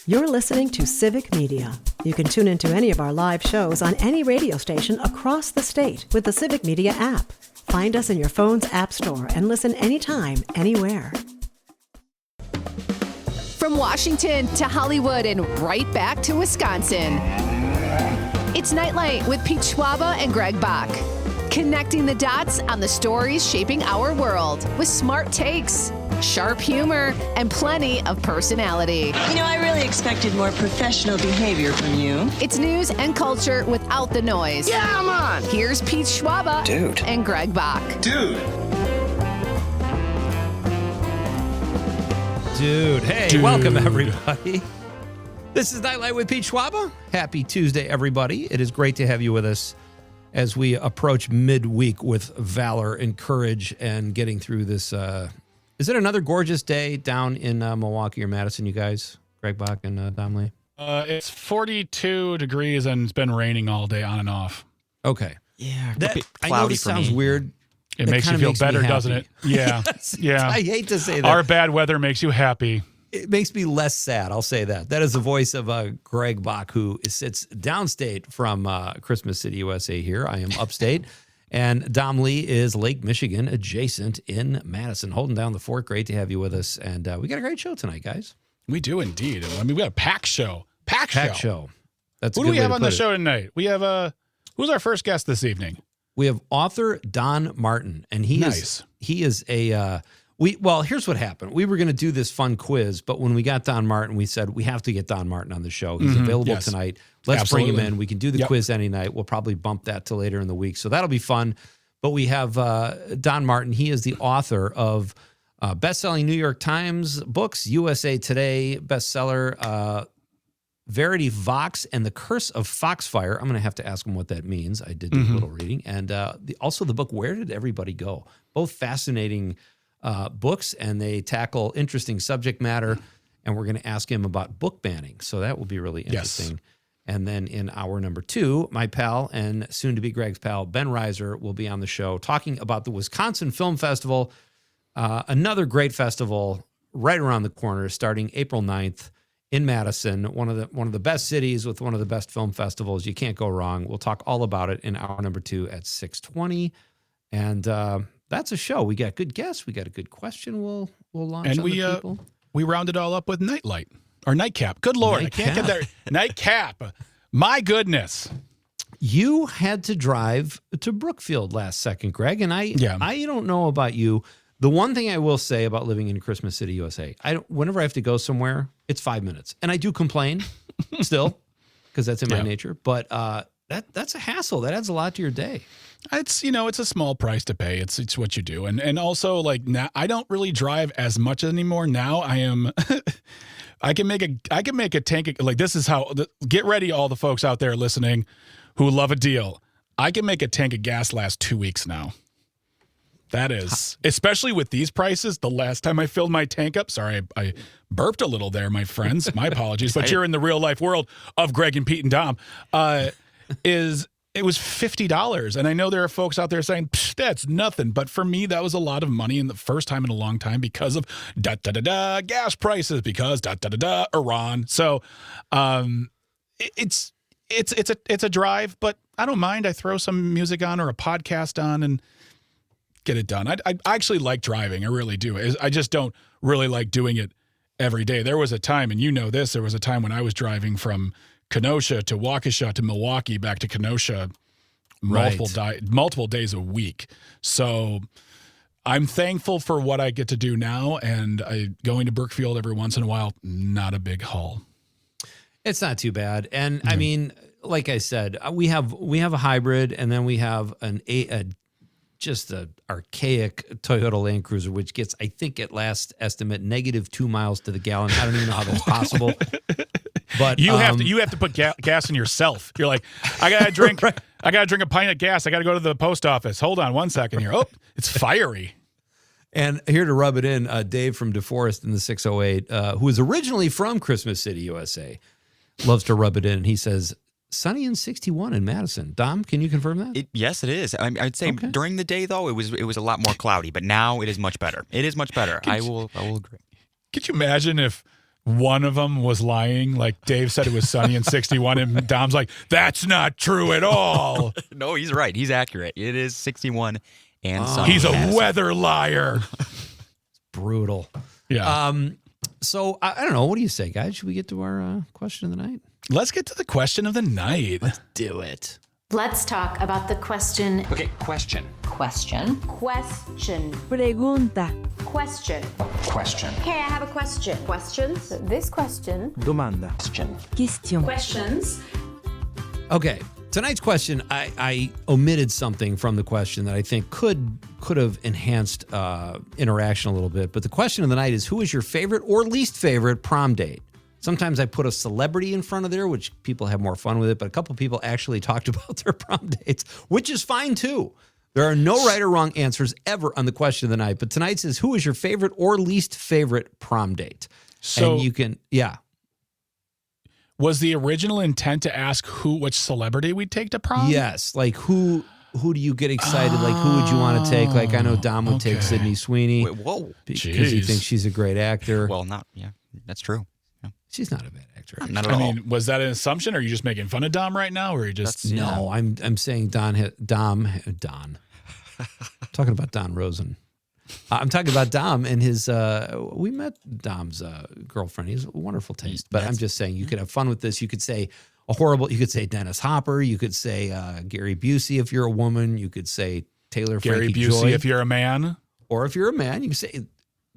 You're listening to Civic Media. You can tune into any of our live shows on any radio station across the state with the Civic Media app. Find us in your phone's app store and listen anytime, anywhere. From Washington to Hollywood and right back to Wisconsin. It's Nightlight with Pete Schwaba and Greg Bach. Connecting the dots on the stories shaping our world with smart takes, sharp humor, and plenty of personality. You know, I really expected more professional behavior from you. It's news and culture without the noise. Yeah, I'm on. Here's Pete Schwaba and Greg Bach. Dude, hey, welcome everybody. This is Nightlight with Pete Schwaba. Happy Tuesday, everybody. It is great to have you with us as we approach midweek with valor and courage and getting through this. Is it another gorgeous day down in Milwaukee or Madison, you guys? Greg Bach and Dom Lee? It's 42 degrees and it's been raining all day on and off. Okay. Yeah, I know this sounds weird. It makes you feel better, doesn't it? Yeah. Yeah. I hate to say that. Our bad weather makes you happy. It makes me less sad, I'll say that. That is the voice of Greg Bach, who sits downstate from Christmas City, USA here. I am upstate. And Dom Lee is Lake Michigan, adjacent in Madison, holding down the fort. Great to have you with us. And we got a great show tonight, guys. We do indeed. I mean, we got a packed show. Packed show. That's Who do we have on the show tonight? We have, who's our first guest this evening? We have author Don Martin, and he is a here's what happened. We were going to do this fun quiz, but when we got Don Martin, we said we have to get Don Martin on the show. He's available tonight. Let's bring him in. We can do the quiz any night. We'll probably bump that to later in the week, so that'll be fun. But we have Don Martin. He is the author of best-selling New York Times books, USA Today bestseller, Verity Vox and the Curse of Foxfire. I'm going to have to ask him what that means. I did do a little reading. And also the book, Where Did Everybody Go? Both fascinating books, and they tackle interesting subject matter. And we're going to ask him about book banning. So that will be really interesting. Yes. And then in hour number 2, my pal and soon to be Greg's pal, Ben Reiser, will be on the show talking about the Wisconsin Film Festival, another great festival right around the corner starting April 9th. In Madison, one of the best cities with one of the best film festivals. You can't go wrong. We'll talk all about it in hour number 2 at 6:20, and that's a show. We got good guests. We got a good question. We'll launch. And we round it all up with Nightlight or Nightcap. Good Lord, I can't get there. Nightcap. My goodness. You had to drive to Brookfield last second, Greg, and I don't know about you. The one thing I will say about living in Christmas City, USA, whenever I have to go somewhere, it's 5 minutes. And I do complain still because that's in my nature. But that's a hassle. That adds a lot to your day. It's a small price to pay. It's what you do. And also, like, now I don't really drive as much anymore. Now I am I can make a tank, like, this is how, get ready, all the folks out there listening who love a deal. I can make a tank of gas last 2 weeks now. That is, especially with these prices. The last time I filled my tank up, sorry, I burped a little there, my friends. My apologies, but you're in the real life world of Greg and Pete and Dom. It was $50, and I know there are folks out there saying that's nothing, but for me that was a lot of money in the first time in a long time because of gas prices, because Iran. So it's a drive, but I don't mind. I throw some music on or a podcast on and get it done. I actually like driving. I really do. I just don't really like doing it every day. There was a time, and you know this, there was a time when I was driving from Kenosha to Waukesha to Milwaukee back to Kenosha multiple days a week. So I'm thankful for what I get to do now, and going to Brookfield every once in a while, not a big haul. It's not too bad. And I mean, like I said, we have a hybrid, and then we have just an archaic Toyota Land Cruiser, which gets, I think at last estimate, -2 miles to the gallon. I don't even know how that's possible. But you have to put gas in yourself. You're like, I gotta drink a pint of gas. I gotta go to the post office. Hold on 1 second here. Oh, it's fiery. And here to rub it in, Dave from DeForest in the 608, who is originally from Christmas City, USA, loves to rub it in. He says, sunny and 61 in Madison. Dom, can you confirm that? Yes, it is. I'd say during the day, though, it was a lot more cloudy, but now it is much better. It is much better. I will agree. Could you imagine if one of them was lying. Like Dave said it was sunny in 61, and Dom's like, that's not true at all. No, he's right. He's accurate. It is 61 and sunny. He's a weather liar. Brutal. Yeah. So I don't know. What do you say, guys? Should we get to our question of the night? Let's get to the question of the night. Let's do it. Let's talk about the question. Okay, question. Question. Question. Pregunta. Question. Question. Okay, I have a question. Questions? This question. Domanda. Question. Question. Questions. Okay. Tonight's question, I omitted something from the question that I think could have enhanced interaction a little bit. But the question of the night is, who is your favorite or least favorite prom date? Sometimes I put a celebrity in front of there, which people have more fun with it. But a couple of people actually talked about their prom dates, which is fine too. There are no right or wrong answers ever on the question of the night. But tonight's is, who is your favorite or least favorite prom date? So and you can, yeah. Was the original intent to ask which celebrity we'd take to prom? Yes. Like who do you get excited? Like who would you want to take? Like I know Dom would take Sydney Sweeney. Wait, whoa. Because he thinks she's a great actor. Well, that's true. Yeah. She's not a bad actor. Not at all. I mean, was that an assumption, or are you just making fun of Dom right now, or are you just... No, I'm saying Don. Talking about Don Rosen. I'm talking about Dom and his, we met Dom's girlfriend. He has a wonderful taste. But I'm just saying you could have fun with this. You could say you could say Dennis Hopper. You could say Gary Busey if you're a woman. You could say Taylor Gary Frankie Busey Joy. if you're a man. Or if you're a man, you can say,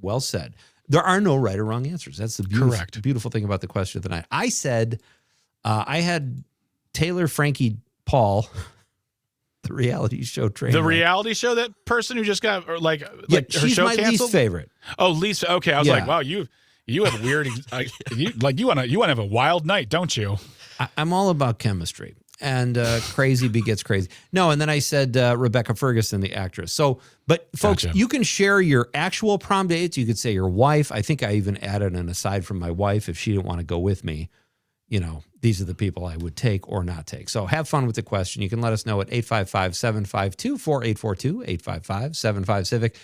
well said. There are no right or wrong answers. That's the beautiful thing about the question of the night. I said, I had Taylor Frankie Paul, the reality show trainer. The reality show, that person who just got her she's show my canceled? least favorite. Oh, least. Okay, I was like, wow, you have weird. You want to have a wild night, don't you? I'm all about chemistry, and crazy begets crazy. No, and then I said Rebecca Ferguson, the actress. So, but folks, Gotcha. You can share your actual prom dates. You could say your wife. I think I even added an aside from my wife if she didn't want to go with me. These are the people I would take or not take. So have fun with the question. You can let us know at 855-752-4842, 855-75-CIVIC.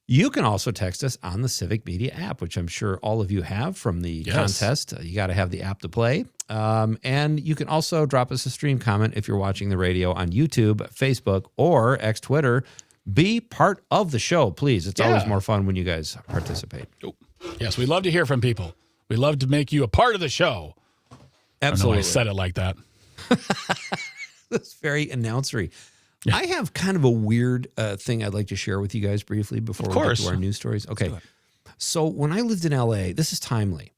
You can also text us on the Civic Media app, which I'm sure all of you have from the contest. You got to have the app to play. And you can also drop us a stream comment if you're watching the radio on YouTube, Facebook, or X Twitter. Be part of the show, please. It's always more fun when you guys participate. Yes, we love to hear from people. We love to make you a part of the show. Absolutely. I said it like that. That's very announcery. Yeah. I have kind of a weird thing I'd like to share with you guys briefly before we get to our news stories. Okay. So when I lived in LA, this is timely.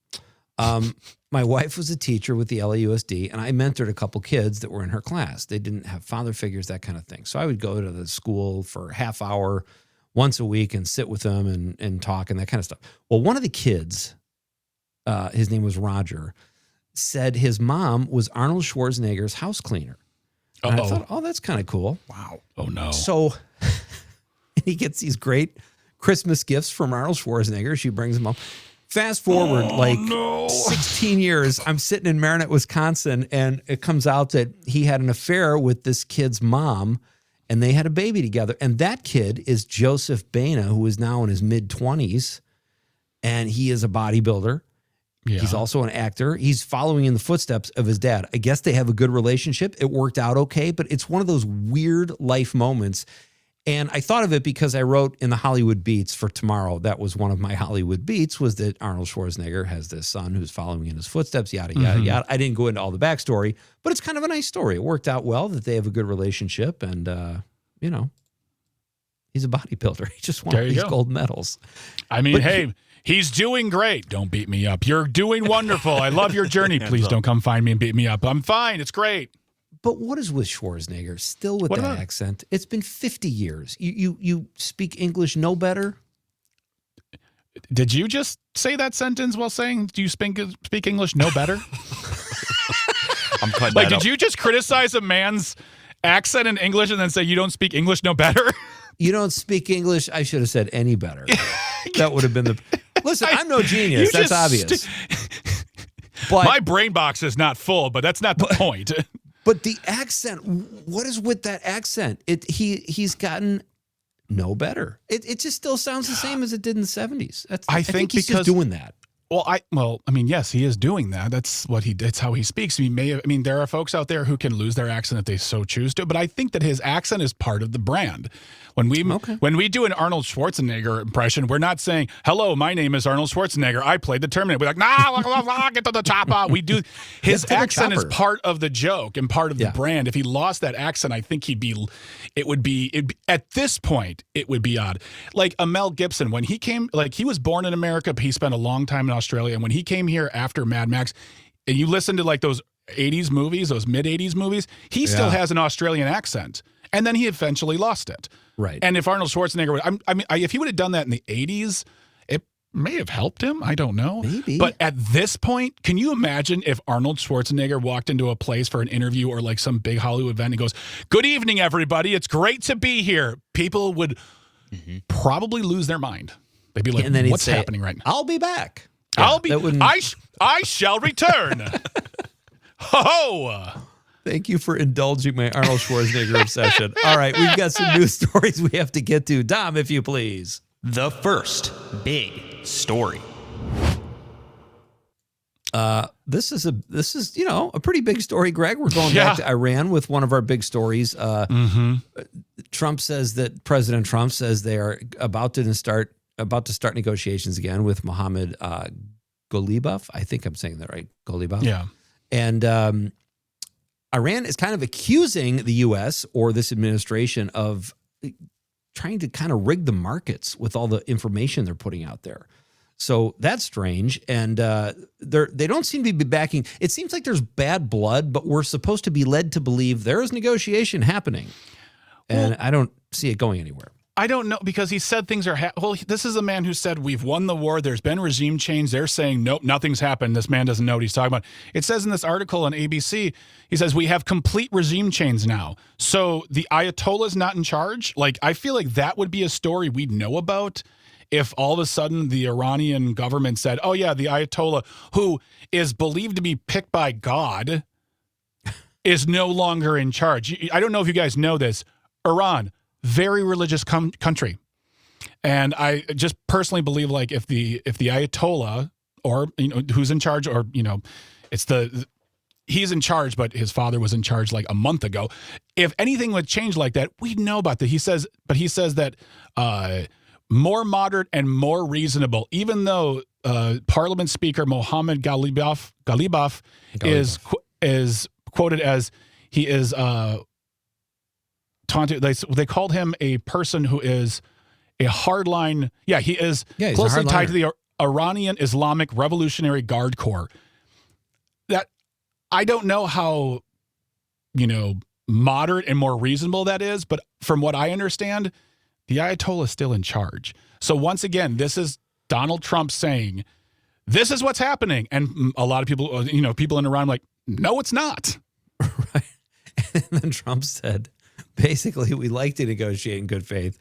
My wife was a teacher with the LAUSD, and I mentored a couple kids that were in her class. They didn't have father figures, that kind of thing. So I would go to the school for a half hour once a week and sit with them and talk and that kind of stuff. Well, one of the kids, his name was Roger, said his mom was Arnold Schwarzenegger's house cleaner. And I thought, oh, that's kind of cool. Wow. Oh, no. So he gets these great Christmas gifts from Arnold Schwarzenegger. She brings them home. Fast forward 16 years, I'm sitting in Marinette, Wisconsin, and it comes out that he had an affair with this kid's mom, and they had a baby together. And that kid is Joseph Baina, who is now in his mid-20s, and he is a bodybuilder. Yeah. He's also an actor. He's following in the footsteps of his dad. I guess they have a good relationship. It worked out okay, but it's one of those weird life moments. And I thought of it because I wrote in the Hollywood Beats for tomorrow. That was one of my Hollywood Beats, was that Arnold Schwarzenegger has this son who's following in his footsteps, yada, yada, yada. I didn't go into all the backstory, but it's kind of a nice story. It worked out well that they have a good relationship. And, he's a bodybuilder. He just won these gold medals. I mean, hey, he's doing great. Don't beat me up. You're doing wonderful. I love your journey. Please don't come find me and beat me up. I'm fine. It's great. But what is with Schwarzenegger? Still with that accent. It's been 50 years. You speak English no better? Did you just say that sentence while saying, do you speak English no better? I'm cutting that did you just criticize a man's accent in English and then say you don't speak English no better? You don't speak English. I should have said any better. That would have been the... Listen, I'm no genius. That's obvious. But my brain box is not full, but that's not the point. But the accent, what is with that accent? He's gotten no better. It just still sounds the same as it did in the 70s. I think he's just doing that. Well, I mean, yes, he is doing that. That's how he speaks. There are folks out there who can lose their accent if they so choose to, but I think that his accent is part of the brand. When we do an Arnold Schwarzenegger impression, we're not saying, "Hello, my name is Arnold Schwarzenegger. I played the Terminator." We're like, "Nah, get to the chopper." We do. His accent is part of the joke and part of the brand. If he lost that accent, I think it would be at this point, it would be odd. Like Mel Gibson, when he came, like he was born in America, but he spent a long time in Australia. And when he came here after Mad Max, and you listen to like those 80s movies, those mid 80s movies, he still has an Australian accent. And then he eventually lost it. Right. And if Arnold Schwarzenegger, if he would have done that in the 80s, it may have helped him. I don't know. Maybe. But at this point, can you imagine if Arnold Schwarzenegger walked into a place for an interview or like some big Hollywood event and goes, "Good evening, everybody. It's great to be here." People would probably lose their mind. They'd be like, and then what's happening right now? I'll be back. I shall return. Ho! Thank you for indulging my Arnold Schwarzenegger obsession. All right, we've got some news stories we have to get to. Dom, if you please. The first big story. This is a pretty big story, Greg. We're going back to Iran with one of our big stories. President Trump says they are about to start negotiations again with Mohammed Ghalibaf. I think I'm saying that right, Ghalibaf. Yeah, and Iran is kind of accusing the U.S. or this administration of trying to kind of rig the markets with all the information they're putting out there. So that's strange. And they don't seem to be backing. It seems like there's bad blood, but we're supposed to be led to believe there is negotiation happening. And I don't see it going anywhere. I don't know, because he said things are this is a man who said we've won the war. There's been regime change. They're saying, nope, nothing's happened. This man doesn't know what he's talking about. It says in this article on ABC, he says we have complete regime change now. So the Ayatollah's not in charge. Like, I feel like that would be a story we'd know about if all of a sudden the Iranian government said, oh yeah, the Ayatollah, who is believed to be picked by God, is no longer in charge. I don't know if you guys know this. Iran, very religious country. And I just personally believe, like, if the Ayatollah, or, who's in charge, or, he's in charge, but his father was in charge like a month ago. If anything would change like that, we'd know about that. He says that more moderate and more reasonable, even though Parliament Speaker Mohammed Ghalibaf is quoted as he is taunted. They called him a person who is a hardline. Yeah, he is closely tied to the Iranian Islamic Revolutionary Guard Corps. That, I don't know how, moderate and more reasonable that is, but from what I understand, the Ayatollah is still in charge. So once again, this is Donald Trump saying, this is what's happening. And a lot of people, people in Iran are like, no, it's not. Right. And then Trump said, basically, we like to negotiate in good faith,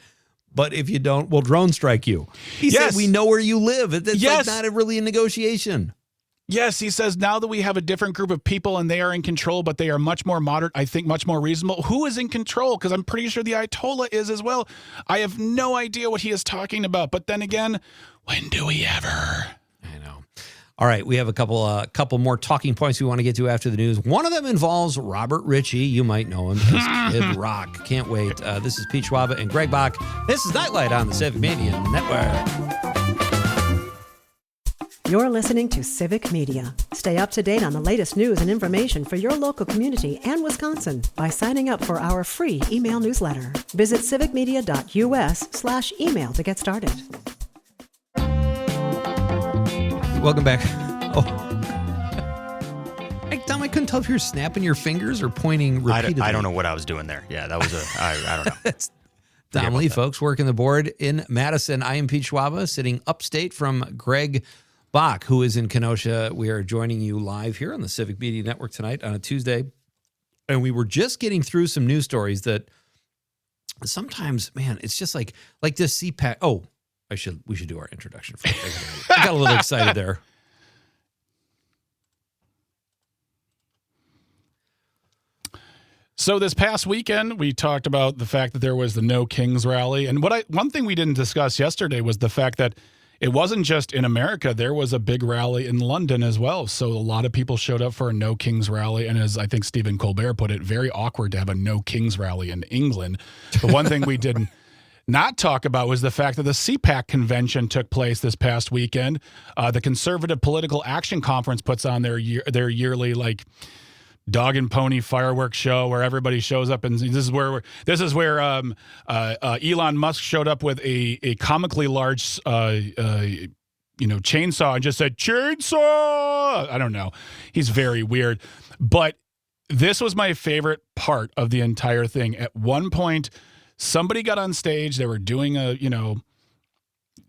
but if you don't, we'll drone strike you. He said, we know where you live. It's like not really a negotiation. Yes, he says, now that we have a different group of people and they are in control, but they are much more moderate, I think much more reasonable. Who is in control? Because I'm pretty sure the Ayatollah is as well. I have no idea what he is talking about. But then again, when do we ever? I know. All right, we have a couple more talking points we want to get to after the news. One of them involves Robert Ritchie. You might know him as Kid Rock. Can't wait. This is Pete Schwaba and Greg Bach. This is Nightlight on the Civic Media Network. You're listening to Civic Media. Stay up to date on the latest news and information for your local community and Wisconsin by signing up for our free email newsletter. Visit civicmedia.us/email to get started. Welcome back. Tom, I couldn't tell if you were snapping your fingers or pointing repeatedly. I don't know what I was doing there. Yeah, that was I don't know. That's Dom Lee, folks, working the board in Madison. I am Pete Schwaba, sitting upstate from Greg Bach, who is in Kenosha. We are joining you live here on the Civic Media Network tonight on a Tuesday. And we were just getting through some news stories that sometimes, man, it's just like this CPAC. Oh, we should do our introduction first. I got a little excited there. So this past weekend, we talked about the fact that there was the No Kings rally. And one thing we didn't discuss yesterday was the fact that it wasn't just in America. There was a big rally in London as well. So a lot of people showed up for a No Kings rally. And as I think Stephen Colbert put it, very awkward to have a No Kings rally in England. The one thing we didn't not talk about was the fact that the CPAC convention took place this past weekend. The Conservative Political Action Conference puts on their yearly dog and pony fireworks show where everybody shows up, and this is where Elon Musk showed up with a comically large chainsaw and just said chainsaw. I don't know. He's very weird, but this was my favorite part of the entire thing. At one point, somebody got on stage. They were doing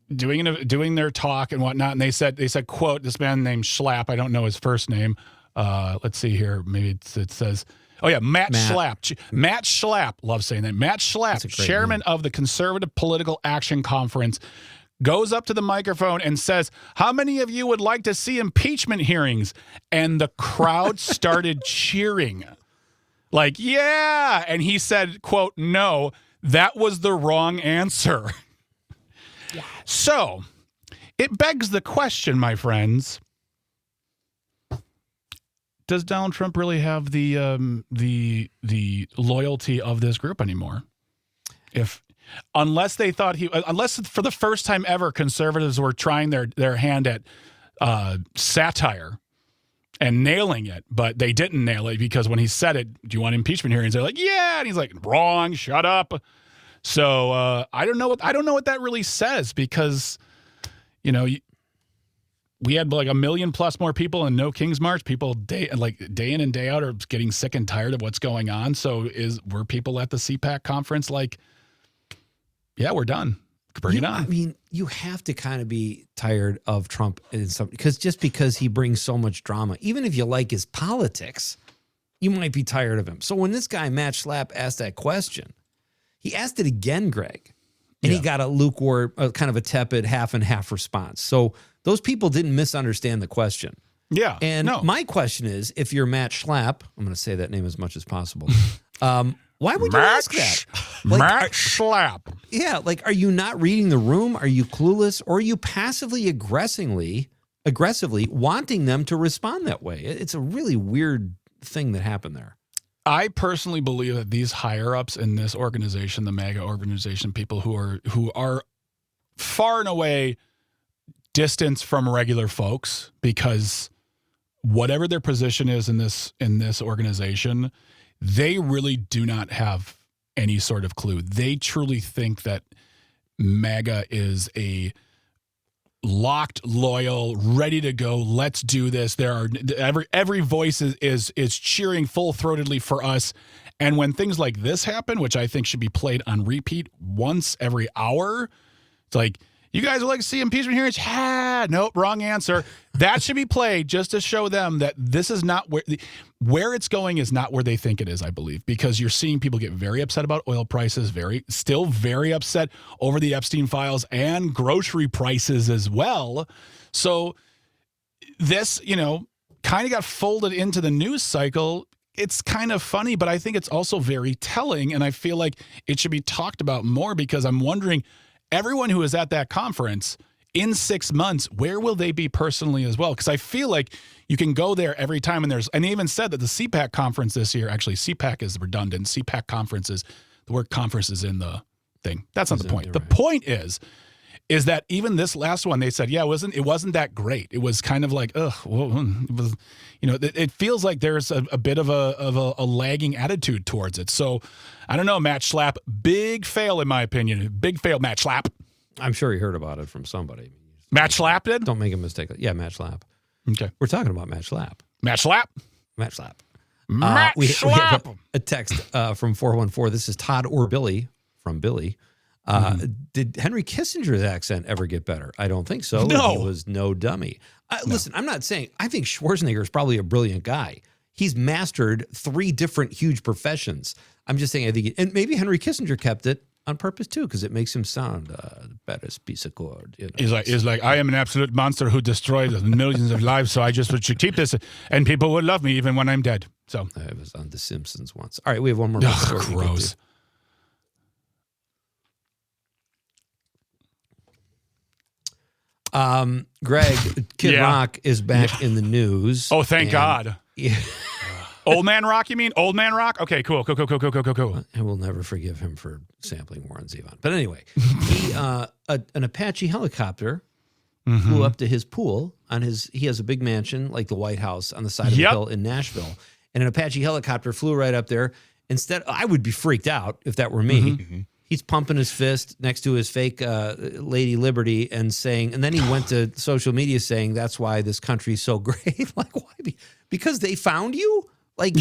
doing their talk and whatnot, and they said, quote, this man named Schlapp. I don't know his first name. Let's see here. Maybe it says, oh yeah, Matt Schlapp. Matt Schlapp, love saying that. Matt Schlapp, chairman of the Conservative Political Action Conference, goes up to the microphone and says, how many of you would like to see impeachment hearings? And the crowd started cheering. Like, yeah. And he said, quote, no, that was the wrong answer. Yeah. So it begs the question, my friends. Does Donald Trump really have the loyalty of this group anymore? Unless for the first time ever, conservatives were trying their hand at satire and nailing it, but they didn't nail it because when he said it, do you want impeachment hearings? They're like, yeah, and he's like, wrong, shut up. So I don't know what that really says because we had like 1 million plus more people in No Kings March. People day in and day out are getting sick and tired of what's going on. So were people at the CPAC conference like, yeah, we're done. Bring it on. I mean, you have to kind of be tired of Trump because he brings so much drama. Even if you like his politics, you might be tired of him. So when this guy, Matt Schlapp, asked that question, he asked it again, Greg, and he got a lukewarm, kind of a tepid half and half response. So those people didn't misunderstand the question. Yeah. And my question is, if you're Matt Schlapp, I'm going to say that name as much as possible. Why would you ask that? Matt Schlapp. Yeah. Are you not reading the room? Are you clueless? Or are you passively aggressively wanting them to respond that way? It's a really weird thing that happened there. I personally believe that these higher ups in this organization, the MAGA organization, people who are far and away distance from regular folks, because whatever their position is in this organization, they really do not have any sort of clue. They truly think that MAGA is a locked, loyal, ready to go. Let's do this. There are every voice is cheering full-throatedly for us. And when things like this happen, which I think should be played on repeat once every hour, it's like, you guys would like to see impeachment hearings? Nope, wrong answer. That should be played just to show them that this is not where it's going is not where they think it is, I believe, because you're seeing people get very upset about oil prices, still very upset over the Epstein files and grocery prices as well. So this, kind of got folded into the news cycle. It's kind of funny, but I think it's also very telling, and I feel like it should be talked about more because I'm wondering, everyone who is at that conference in 6 months, where will they be personally as well? Because I feel like you can go there every time, and they even said that the CPAC conference this year, actually CPAC is redundant. CPAC conferences, the word conference is in the thing. That's not the point. The point is that even this last one, they said, yeah, it wasn't that great. It was kind of like, it was, it feels like there's a bit of a lagging attitude towards it. So I don't know, Matt Schlapp, big fail in my opinion. Big fail, Matt Schlapp. I'm sure he heard about it from somebody. Matt Schlapp did? Don't make a mistake. Yeah, Matt Schlapp. Okay. We're talking about Matt Schlapp. Matt Schlapp? Matt Schlapp. Matt Schlapp. We have a text from 414. This is Todd or Billy from Billy. Did Henry Kissinger's accent ever get better? I don't think so. No. He was no dummy. Listen, I'm not saying, I think Schwarzenegger is probably a brilliant guy. He's mastered 3 different huge professions. I'm just saying, I think, and maybe Henry Kissinger kept it on purpose too, because it makes him sound the baddest piece of cord. He's like, I am an absolute monster who destroyed millions of lives, so I just should keep this, and people would love me even when I'm dead. So I was on The Simpsons once. All right, we have one more. Gross. Greg, Kid Rock is back in the news. Oh, thank God. Yeah. Old Man Rock, you mean? Old Man Rock? Okay, cool. I will never forgive him for sampling Warren Zevon. But anyway, he an Apache helicopter flew up to his pool he has a big mansion like the White House on the side of the hill in Nashville. And an Apache helicopter flew right up there. Instead, I would be freaked out if that were me. He's pumping his fist next to his fake Lady Liberty and then he went to social media saying that's why this country's so great. Like, why? Because they found you? Like,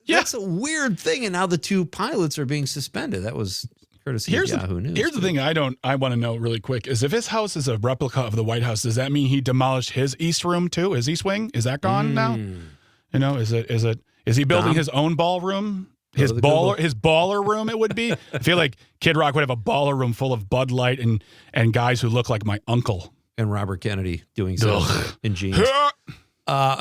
that's a weird thing. And now the two pilots are being suspended. That was courtesy of Yahoo News. Here's the thing I want to know really quick is if his house is a replica of the White House, does that mean he demolished his East Room too? His East Wing? Is that gone now? You know, is he building his own ballroom? His baller room, it would be. I feel like Kid Rock would have a baller room full of Bud Light and guys who look like my uncle. And Robert Kennedy doing so in jeans.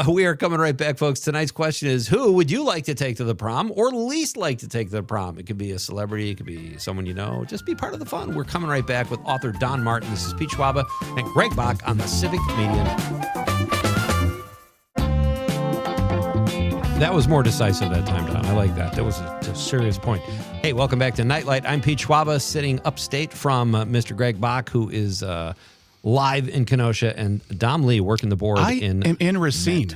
We are coming right back, folks. Tonight's question is, who would you like to take to the prom or least like to take to the prom? It could be a celebrity. It could be someone you know. Just be part of the fun. We're coming right back with author Don Martin. This is Pete Schwaba and Greg Bach on the Civic Media. That was more decisive that time, Don. I like that. That was a serious point. Hey, welcome back to Nightlight. I'm Pete Schwaba, sitting upstate from Mr. Greg Bach, who is live in Kenosha, and Dom Lee working the board I am in Racine.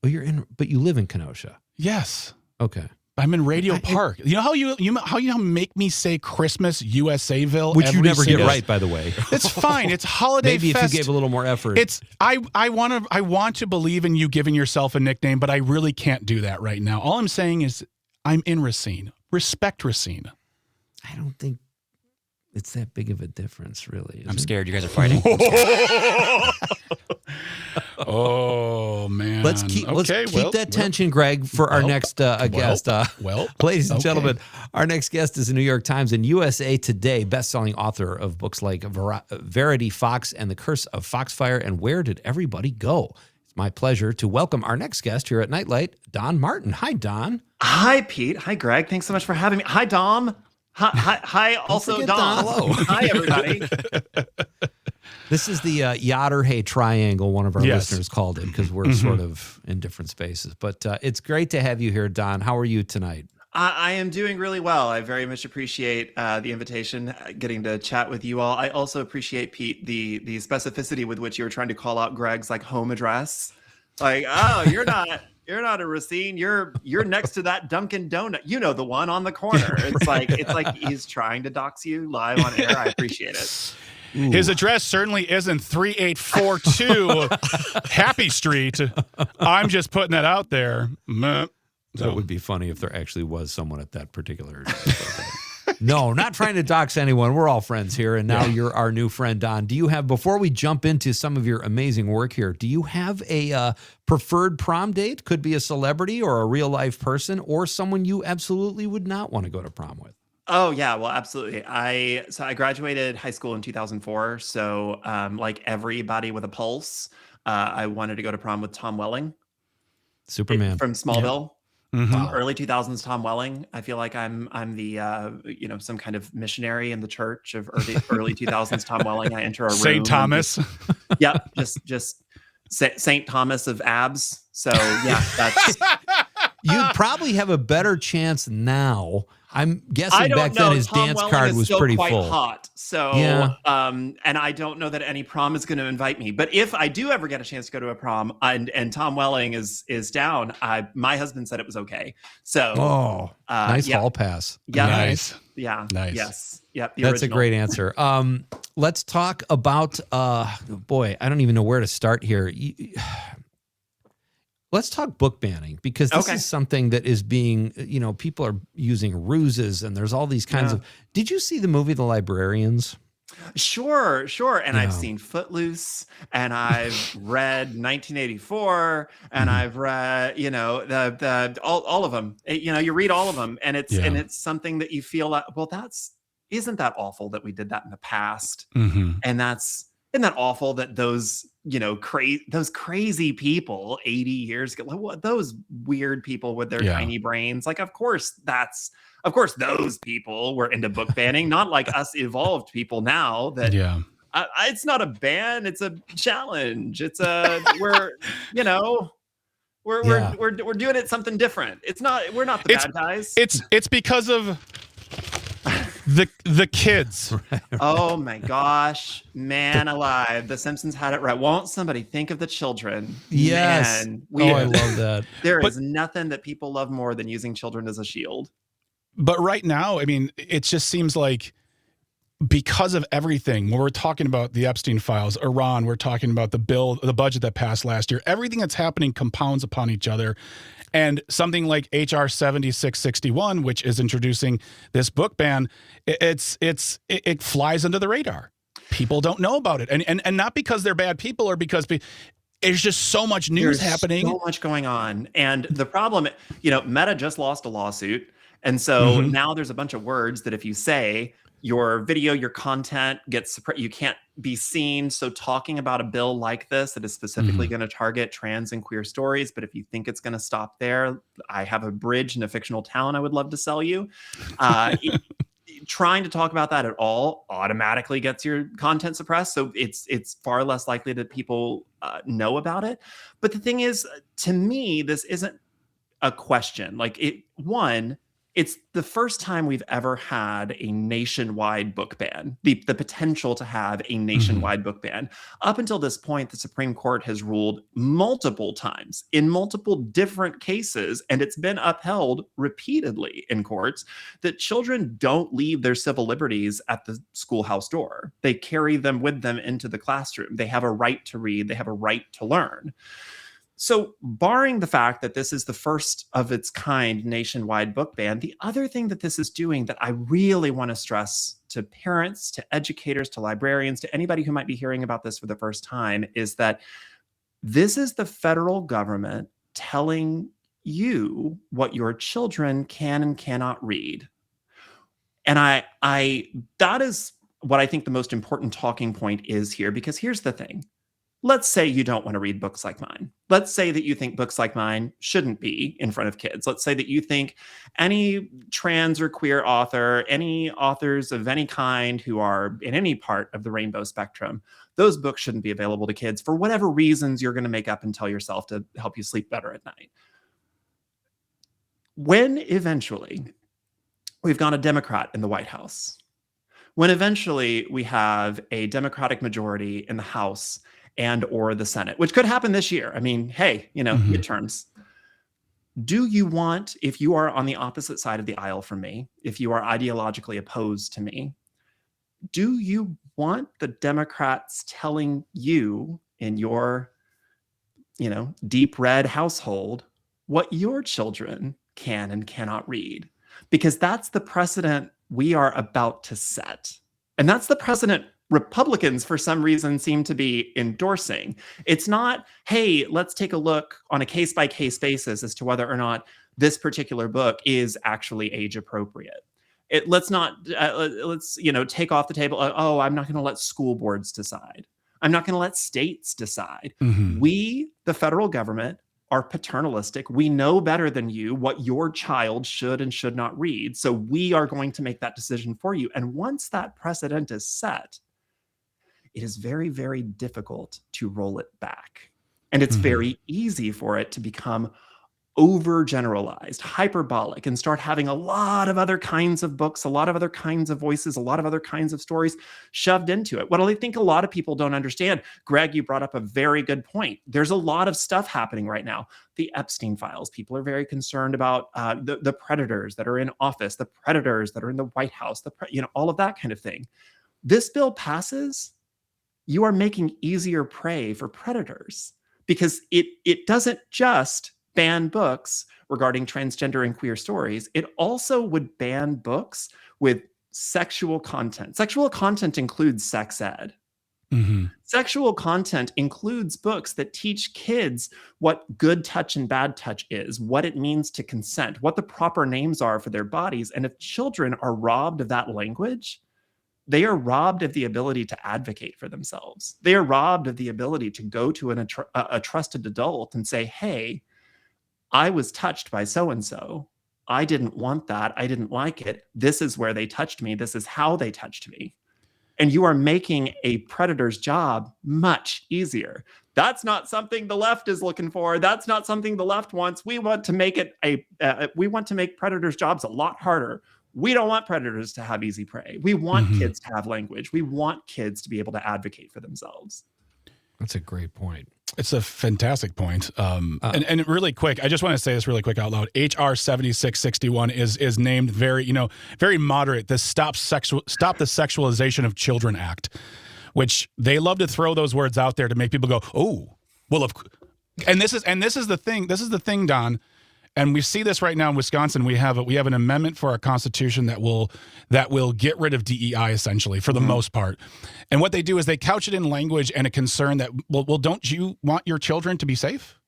Oh, but you live in Kenosha. Yes. Okay. I'm in Radio Park. You know how you make me say Christmas USAville, which you never get right, by the way. It's fine. It's holiday. Maybe fest. If you gave a little more effort. I want to believe in you giving yourself a nickname, but I really can't do that right now. All I'm saying is I'm in Racine. Respect Racine. I don't think it's that big of a difference, really. I'm scared. You guys are fighting. Oh man! Let's keep that tension, Greg, for our next guest. Ladies and gentlemen, our next guest is a New York Times and USA Today best-selling author of books like Verity Fox and The Curse of Foxfire and Where Did Everybody Go? It's my pleasure to welcome our next guest here at Nightlight, Don Martin. Hi, Don. Hi, Pete. Hi, Greg. Thanks so much for having me. Hi, Dom. Hi, also Dom. Hello. Hi, everybody. This is the Yatterhay Triangle, one of our listeners called it, because we're sort of in different spaces. But it's great to have you here, Don. How are you tonight? I am doing really well. I very much appreciate the invitation, getting to chat with you all. I also appreciate, Pete, the specificity with which you were trying to call out Greg's home address. Like, oh, you're not in Racine. You're next to that Dunkin' Donut. You know, the one on the corner. It's like he's trying to dox you live on air. I appreciate it. Ooh. His address certainly isn't 3842 Happy Street. I'm just putting that out there. That would be funny if there actually was someone at that particular address. No, not trying to dox anyone. We're all friends here, and now you're our new friend, Don. Do you have, before we jump into some of your amazing work here, do you have a preferred prom date? Could be a celebrity or a real-life person or someone you absolutely would not want to go to prom with. Oh yeah, well, absolutely. I graduated high school in 2004. So like everybody with a pulse, I wanted to go to prom with Tom Welling, Superman from Smallville. Yeah. Mm-hmm. Early 2000s Tom Welling. I feel like I'm the some kind of missionary in the church of early 2000s Tom Welling. I enter a room. St. Thomas. Yep, just St. Thomas of abs. So yeah, that's. You'd probably have a better chance now. I'm guessing back then his Tom dance Welling card is was still pretty quite full. Hot. So, yeah. And I don't know that any prom is going to invite me. But if I do ever get a chance to go to a prom and Tom Welling is down, my husband said it was okay. So, nice hall pass. Yeah, nice. Yeah, nice. Yes, yep. That's a great answer. Let's talk about. Boy, I don't even know where to start here. Let's talk book banning, because this is something that is being, people are using ruses and there's all these kinds of. Did you see the movie The Librarians? Sure. And I've seen Footloose, and I've read 1984, and I've read, all of them. You read all of them, and it's something that you feel like, well, isn't that awful that we did that in the past? Mm-hmm. And isn't that awful that those crazy people 80 years ago, those weird people with their tiny brains, of course those people were into book banning, not like us evolved people now that It's not a ban. It's a challenge. It's a we're you know we're doing it something different. It's not we're not the bad guys. It's because of the kids. Right. Oh my gosh, man alive! The Simpsons had it right. Won't somebody think of the children? Yes. Man, I love that. There is nothing that people love more than using children as a shield. But right now, I mean, it just seems like because of everything, when we're talking about the Epstein files, Iran, we're talking about the budget that passed last year, everything that's happening compounds upon each other. And something like HR 7661, which is introducing this book ban, it flies under the radar. People don't know about it. And not because they're bad people or because there's just so much news happening. So much going on. And the problem, Meta just lost a lawsuit. And so now there's a bunch of words that if you say, your video, your content gets suppressed, you can't be seen. So talking about a bill like this that is specifically going to target trans and queer stories, but if you think it's going to stop there, I have a bridge in a fictional town I would love to sell you. Trying to talk about that at all automatically gets your content suppressed. So it's far less likely that people know about it. But the thing is, to me, this isn't a question. It's the first time we've ever had a nationwide book ban, the potential to have a nationwide book ban. Up until this point, the Supreme Court has ruled multiple times in multiple different cases, and it's been upheld repeatedly in courts that children don't leave their civil liberties at the schoolhouse door. They carry them with them into the classroom. They have a right to read. They have a right to learn. So barring the fact that this is the first of its kind nationwide book ban, the other thing that this is doing that I really want to stress to parents, to educators, to librarians, to anybody who might be hearing about this for the first time is that this is the federal government telling you what your children can and cannot read. And that is what I think the most important talking point is here, because here's the thing. Let's say you don't want to read books like mine. Let's say that you think books like mine shouldn't be in front of kids. Let's say that you think any trans or queer author, any authors of any kind who are in any part of the rainbow spectrum, those books shouldn't be available to kids for whatever reasons you're going to make up and tell yourself to help you sleep better at night. When eventually we've got a Democrat in the White House, when eventually we have a Democratic majority in the House and or the Senate, which could happen this year. I mean, hey, midterms. Do you want, if you are on the opposite side of the aisle from me, if you are ideologically opposed to me, do you want the Democrats telling you in your, deep red household what your children can and cannot read? Because that's the precedent we are about to set. And that's the precedent Republicans, for some reason, seem to be endorsing. It's not, hey, let's take a look on a case-by-case basis as to whether or not this particular book is actually age appropriate. Let's take off the table. I'm not going to let school boards decide. I'm not going to let states decide. We, the federal government, are paternalistic. We know better than you what your child should and should not read. So we are going to make that decision for you. And once that precedent is set, it is very, very difficult to roll it back. And it's very easy for it to become overgeneralized, hyperbolic, and start having a lot of other kinds of books, a lot of other kinds of voices, a lot of other kinds of stories shoved into it. What I think a lot of people don't understand, Greg, you brought up a very good point. There's a lot of stuff happening right now. The Epstein files, people are very concerned about the predators that are in office, the predators that are in the White House, all of that kind of thing. This bill passes, you are making easier prey for predators, because it doesn't just ban books regarding transgender and queer stories. It also would ban books with sexual content. Sexual content includes sex ed. Sexual content includes books that teach kids what good touch and bad touch is, what it means to consent, what the proper names are for their bodies. And if children are robbed of that language, they are robbed of the ability to advocate for themselves. They are robbed of the ability to go to a trusted adult and say, hey, I was touched by so-and-so. I didn't want that. I didn't like it. This is where they touched me. This is how they touched me. and you are making a predator's job much easier. That's not something the left is looking for. That's not something the left wants. We want to make it we want to make predators' jobs a lot harder. We don't want predators to have easy prey. We want kids to have language. We want kids to be able to advocate for themselves. That's a great point. It's a fantastic point. And really quick, I just want to say this really quick out loud. HR 7661 is named very moderate. This Stop the Sexualization of Children Act, which they love to throw those words out there to make people go, oh, well, and this is the thing. This is the thing, Don. And we see this right now in Wisconsin. We have an amendment for our Constitution that will get rid of DEI essentially for the most part. And what they do is they couch it in language and a concern that well, don't you want your children to be safe?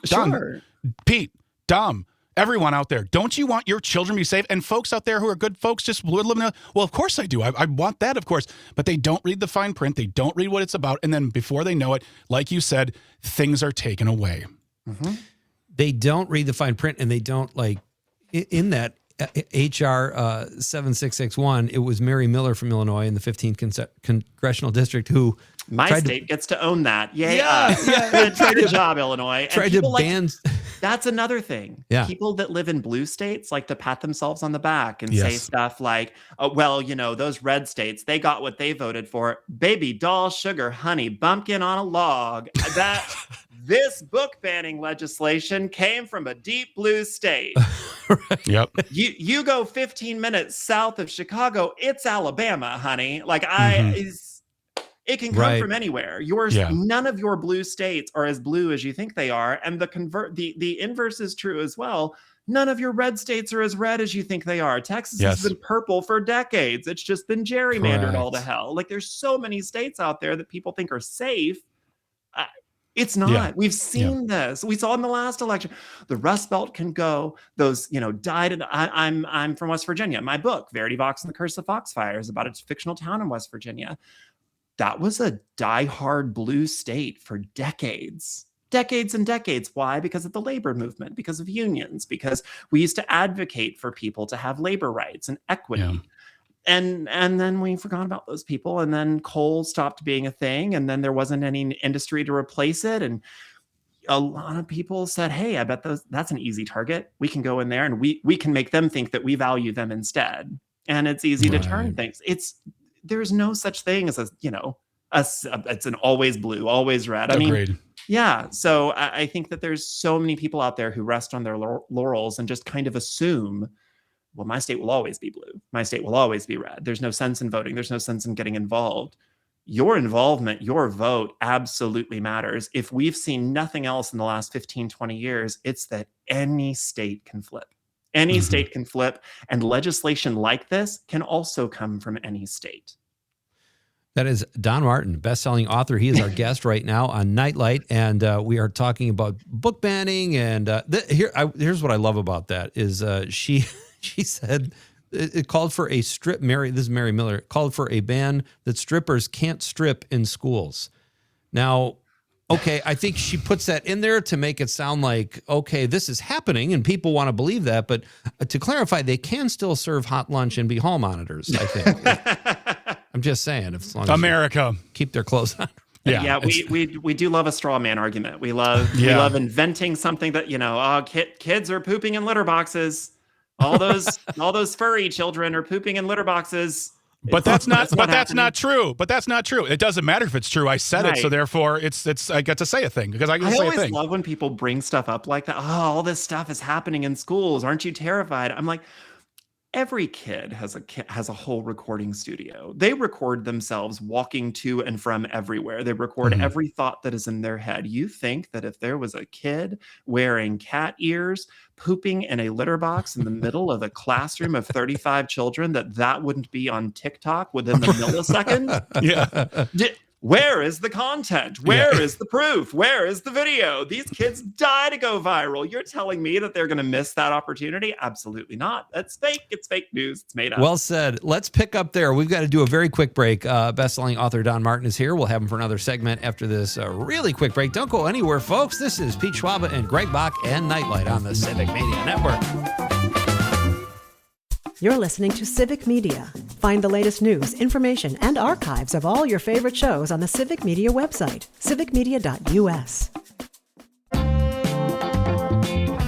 Sure. Don, Pete, Dom, everyone out there, don't you want your children to be safe? And folks out there who are good folks just living well, of course I do. I want that, of course. But they don't read the fine print. They don't read what it's about. And then before they know it, like you said, things are taken away. Mm-hmm. They don't read the fine print, and they don't in that HR 7661. It was Mary Miller from Illinois in the 15th congressional district who my state gets to own that. Yay! Good job, Illinois. Tried to ban. That's another thing. Yeah. People that live in blue states like to pat themselves on the back and say stuff like, those red states, they got what they voted for. Baby doll, sugar, honey, bumpkin on a log. That. This book banning legislation came from a deep blue state. Right. Yep. You go 15 minutes south of Chicago, it's Alabama, honey. It can come from anywhere. None of your blue states are as blue as you think they are, and the inverse is true as well. None of your red states are as red as you think they are. Texas has been purple for decades. It's just been gerrymandered all to hell. There's so many states out there that people think are safe. It's not. Yeah. We've seen this. We saw in the last election. The Rust Belt can go. Those, died. I'm from West Virginia. My book, Verity Vox and the Curse of Foxfire, is about a fictional town in West Virginia. That was a diehard blue state for decades. Decades and decades. Why? Because of the labor movement, because of unions, because we used to advocate for people to have labor rights and equity. Yeah. And then we forgot about those people, and then coal stopped being a thing, and then there wasn't any industry to replace it. And a lot of people said, hey, I bet that's an easy target. We can go in there and we can make them think that we value them instead. And it's easy to turn things. There's no such thing as it's an always blue, always red. Agreed. So I think that there's so many people out there who rest on their laurels and just kind of assume, well, my state will always be blue. My state will always be red. There's no sense in voting. There's no sense in getting involved. Your involvement, your vote absolutely matters. If we've seen nothing else in the last 15, 20 years, it's that any state can flip. Any state can flip. And legislation like this can also come from any state. That is Don Martin, best-selling author. He is our guest right now on Nightlight, and we are talking about book banning. And here's what I love about that is she said it called for a strip. This is Mary Miller. Called for a ban that strippers can't strip in schools. Now, okay, I think she puts that in there to make it sound like, okay, this is happening and people want to believe that. But to clarify, they can still serve hot lunch and be hall monitors, I think. I'm just saying, as long as America keep their clothes on. We do love a straw man argument. We love inventing something that kids are pooping in litter boxes. All those furry children are pooping in litter boxes. But that's not true. But that's not true. It doesn't matter if it's true. I said it, so therefore it's I get to say a thing because I get to say a thing. I always love when people bring stuff up like that. Oh, all this stuff is happening in schools. Aren't you terrified? I'm like, every kid has a whole recording studio. They record themselves walking to and from everywhere. They record every thought that is in their head. You think that if there was a kid wearing cat ears, pooping in a litter box in the middle of a classroom of 35 children, that wouldn't be on TikTok within the millisecond? Yeah. Where is the content? Where is the proof? Where is the video? These kids die to go viral. You're telling me that they're going to miss that opportunity? Absolutely not. That's fake. It's fake news. It's made up. Well said. Let's pick up there. We've got to do a very quick break. Best-selling author Don Martin is here. We'll have him for another segment after this really quick break. Don't go anywhere, folks. This is Pete Schwaba and Greg Bach and Nightlight on the Civic Media Network. You're listening to Civic Media. Find the latest news, information, and archives of all your favorite shows on the Civic Media website, civicmedia.us.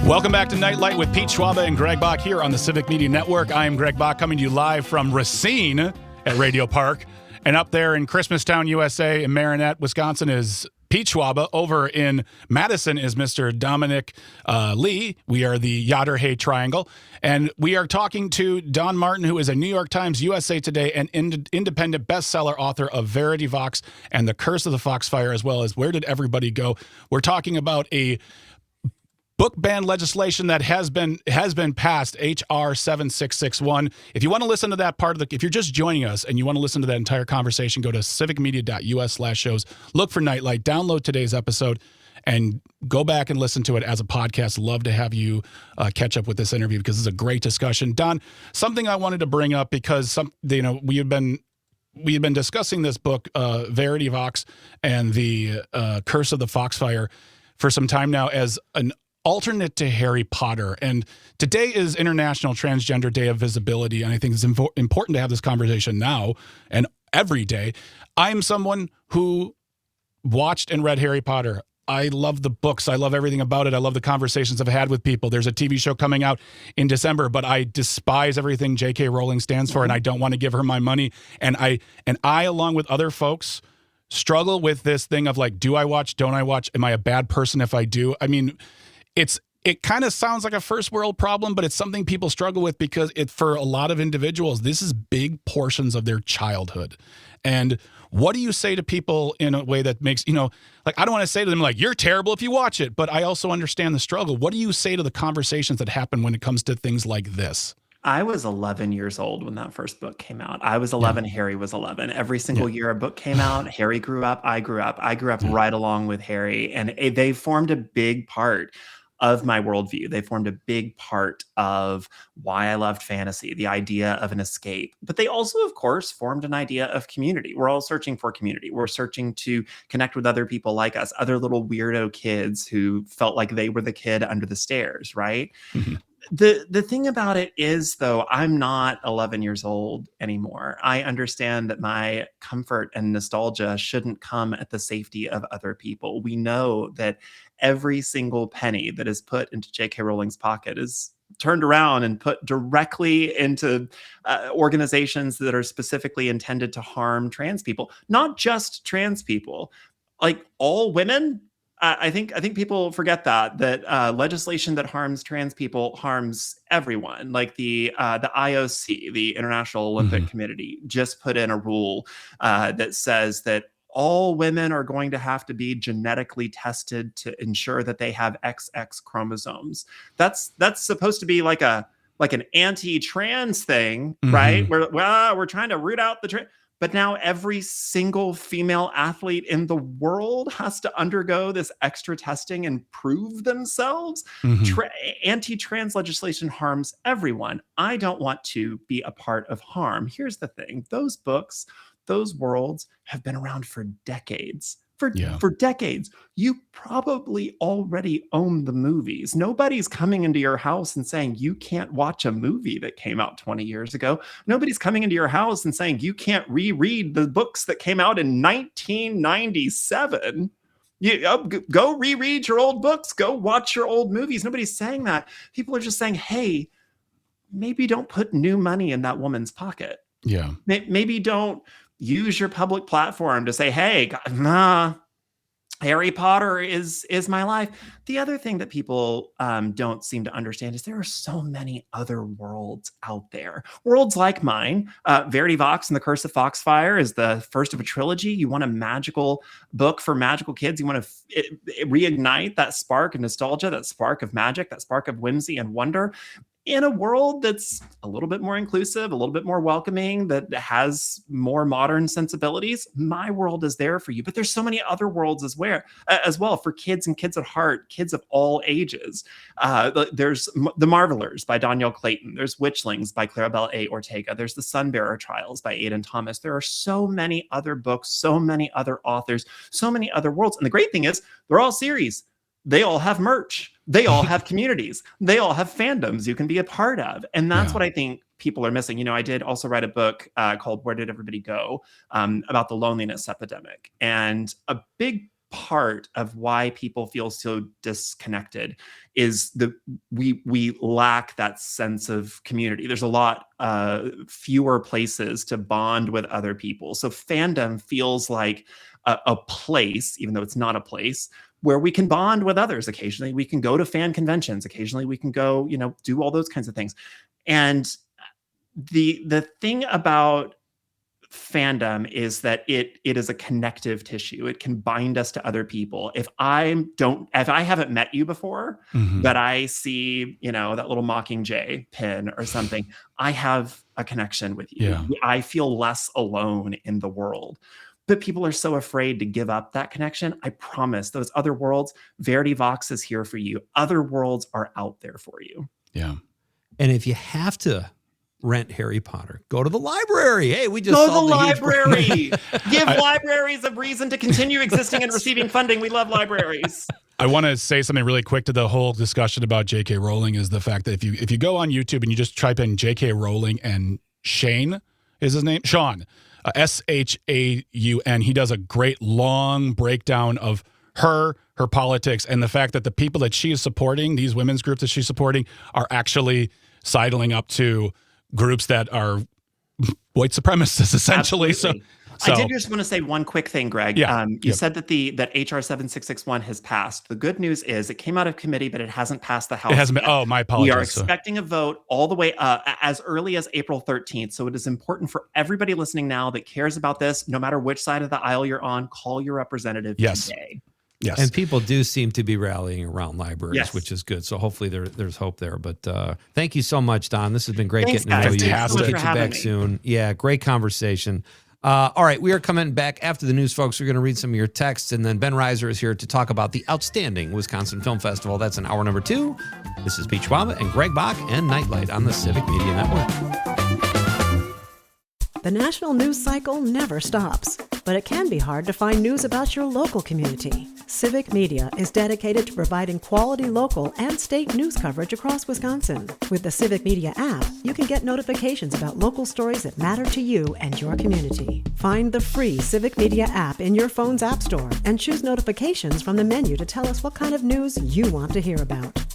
Welcome back to Nightlight with Pete Schwaba and Greg Bach here on the Civic Media Network. I am Greg Bach coming to you live from Racine at Radio Park. And up there in Christmastown, USA, in Marinette, Wisconsin is Pete Schwaba. Over in Madison is Mr. Dominic Lee. We are the Yodder-Hay Triangle. And we are talking to Don Martin, who is a New York Times, USA Today, and independent bestseller author of Verity Vox and The Curse of the Foxfire, as well as Where Did Everybody Go? We're talking about a book ban legislation that has been passed, HR 7661. If you want to listen to that part of if you're just joining us and you want to listen to that entire conversation, go to civicmedia.us/shows, look for Nightlight, download today's episode, and go back and listen to it as a podcast. Love to have you catch up with this interview because it's a great discussion. Don, something I wanted to bring up because we had been discussing this book, Verity Vox and the Curse of the Foxfire, for some time now as an alternate to Harry Potter. And today is International Transgender Day of Visibility, and I think it's important to have this conversation now and every day. I'm someone who watched and read Harry Potter. I love the books. I love everything about it. I love the conversations I've had with people. There's a TV show coming out in December, but I despise everything J.K. Rowling stands for, and I don't want to give her my money. And I, along with other folks, struggle with this thing of like, do I watch? Don't I watch? Am I a bad person if I do? I mean, it kind of sounds like a first world problem, but it's something people struggle with because for a lot of individuals, this is big portions of their childhood. And what do you say to people in a way that makes, like, I don't want to say to them like, you're terrible if you watch it, but I also understand the struggle. What do you say to the conversations that happen when it comes to things like this? I was 11 years old when that first book came out. I was 11. Yeah. Harry was 11. Every single year a book came out, Harry grew up, I grew up. I grew up right along with Harry. And they formed a big part of my worldview. They formed a big part of why I loved fantasy, the idea of an escape. But they also, of course, formed an idea of community. We're all searching for community. We're searching to connect with other people like us, other little weirdo kids who felt like they were the kid under the stairs, right? Mm-hmm. The thing about it is, though, I'm not 11 years old anymore. I understand that my comfort and nostalgia shouldn't come at the safety of other people. We know that every single penny that is put into J.K. Rowling's pocket is turned around and put directly into organizations that are specifically intended to harm trans people, not just trans people, like all women. I think people forget that legislation that harms trans people harms everyone. Like the IOC, the International Olympic Committee, just put in a rule that says that all women are going to have to be genetically tested to ensure that they have XX chromosomes. That's supposed to be like an anti-trans thing, right? We're trying to root out the trans. But now every single female athlete in the world has to undergo this extra testing and prove themselves. Anti-trans legislation harms everyone. I don't want to be a part of harm. Here's the thing. Those books, those worlds have been around for decades. For decades. You probably already own the movies. Nobody's coming into your house and saying you can't watch a movie that came out 20 years ago. Nobody's coming into your house and saying you can't reread the books that came out in 1997. Go reread your old books. Go watch your old movies. Nobody's saying that. People are just saying, hey, maybe don't put new money in that woman's pocket. Yeah. Maybe don't use your public platform to say, hey, Harry Potter is my life. The other thing that people don't seem to understand is there are so many other worlds out there. Worlds like mine. Verity Vox and The Curse of Foxfire is the first of a trilogy. You want a magical book for magical kids. You want to reignite that spark of nostalgia, that spark of magic, that spark of whimsy and wonder in a world that's a little bit more inclusive, a little bit more welcoming, that has more modern sensibilities. My world is there for you. But there's so many other worlds as well for kids and kids at heart, kids of all ages. There's The Marvelers by Danielle Clayton. There's Witchlings by Claribel A. Ortega. There's The Sunbearer Trials by Aidan Thomas. There are so many other books, so many other authors, so many other worlds. And the great thing is they're all series. They all have merch. They all have communities. They all have fandoms you can be a part of. And that's what I think people are missing. You know, I did also write a book called Where Did Everybody Go? About the loneliness epidemic. And a big part of why people feel so disconnected is we lack that sense of community. There's a lot fewer places to bond with other people. So fandom feels like a place, even though it's not a place, where we can bond with others. Occasionally we can go to fan conventions. Occasionally we can go, you know, do all those kinds of things. And the thing about fandom is that it is a connective tissue. It can bind us to other people. If I haven't met you before, but I see, you know, that little Mockingjay pin or something, I have a connection with you. Yeah. I feel less alone in the world. But people are so afraid to give up that connection. I promise those other worlds, Verity Vox is here for you. Other worlds are out there for you. Yeah. And if you have to rent Harry Potter, go to the library. Hey, we just go to solved the library. Give libraries a reason to continue existing and receiving funding. We love libraries. I want to say something really quick to the whole discussion about J.K. Rowling is the fact that if you go on YouTube and you just type in J.K. Rowling and Shane is his name, Sean, Shaun, he does a great long breakdown of her politics and the fact that the people that she is supporting, these women's groups that she's supporting, are actually sidling up to groups that are white supremacists, essentially. Absolutely. So I did just want to say one quick thing, Greg. Yeah. You said that that HR 7661 has passed. The good news is it came out of committee, but it hasn't passed the House. It hasn't been. Oh, my apologies. We are expecting a vote all the way as early as April 13th. So it is important for everybody listening now that cares about this, no matter which side of the aisle you're on, call your representative today. Yes. And people do seem to be rallying around libraries, yes. which is good. So hopefully there's hope there. But thank you so much, Don. This has been great. Thanks, getting to know you. Fantastic. We'll get you back soon. Yeah, great conversation. All right, we are coming back after the news, folks. We're going to read some of your texts, and then Ben Reiser is here to talk about the outstanding Wisconsin Film Festival. That's in hour number 2. This is Pete Schwaba and Greg Bach and Nightlight on the Civic Media Network. The national news cycle never stops, but it can be hard to find news about your local community. Civic Media is dedicated to providing quality local and state news coverage across Wisconsin. With the Civic Media app, you can get notifications about local stories that matter to you and your community. Find the free Civic Media app in your phone's app store and choose notifications from the menu to tell us what kind of news you want to hear about.